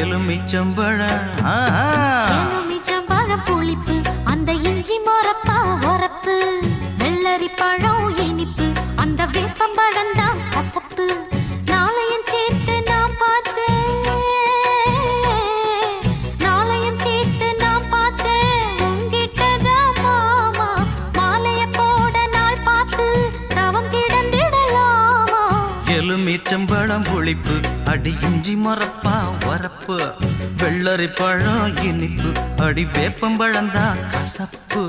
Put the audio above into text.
எலுமிச்சம்பழம் புளிப்பு, அந்த இஞ்சி மொரப்பா உரப்பு, வெள்ளரி பழம் இனிப்பு, அந்த வேப்பம்பழம் தான் கசப்பு. நாளையும் சேர்த்து நான் பார்த்தேன், நாளையும் சேர்த்து நான் பார்த்தேன் உங்கிட்டதான் மாமா. மாலைய போட நாள் பார்த்து தவம் கிடந்திடலாமா? எலுமிச்சம்பழம் புளிப்பு, அடி இஞ்சி மொரப்பா உரப்பு, வெள்ளரி பழம் இனிப்பு, அடி வேப்பம்பழம் தான் கசப்பு.